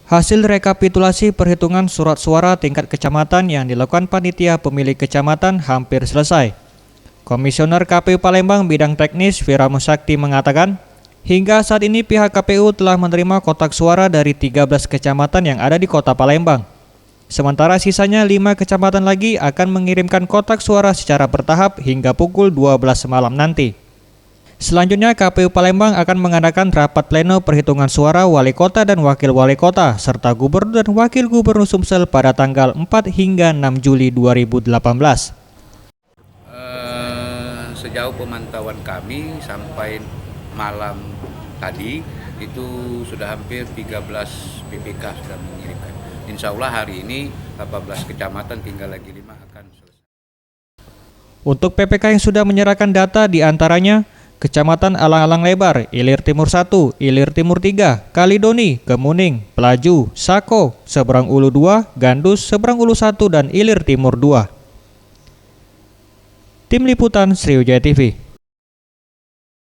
Hasil rekapitulasi perhitungan surat suara tingkat kecamatan yang dilakukan panitia pemilih kecamatan hampir selesai. Komisioner KPU Palembang bidang teknis Fira Musakti mengatakan, hingga saat ini pihak KPU telah menerima kotak suara dari 13 kecamatan yang ada di Kota Palembang. Sementara sisanya 5 kecamatan lagi akan mengirimkan kotak suara secara bertahap hingga pukul 12 malam nanti. Selanjutnya, KPU Palembang akan mengadakan rapat pleno perhitungan suara wali kota dan wakil wali kota, serta gubernur dan wakil gubernur Sumsel pada tanggal 4 hingga 6 Juli 2018. Sejauh pemantauan kami sampai malam tadi, itu sudah hampir 13 PPK sudah mengirimkan. Insya Allah hari ini 18 kecamatan, tinggal lagi 5 akan selesai. Untuk PPK yang sudah menyerahkan data diantaranya Kecamatan Alang-Alang Lebar, Ilir Timur 1, Ilir Timur 3, Kalidoni, Kemuning, Pelaju, Sako, Seberang Ulu 2, Gandus, Seberang Ulu 1, dan Ilir Timur 2. Tim Liputan Sriwijaya TV.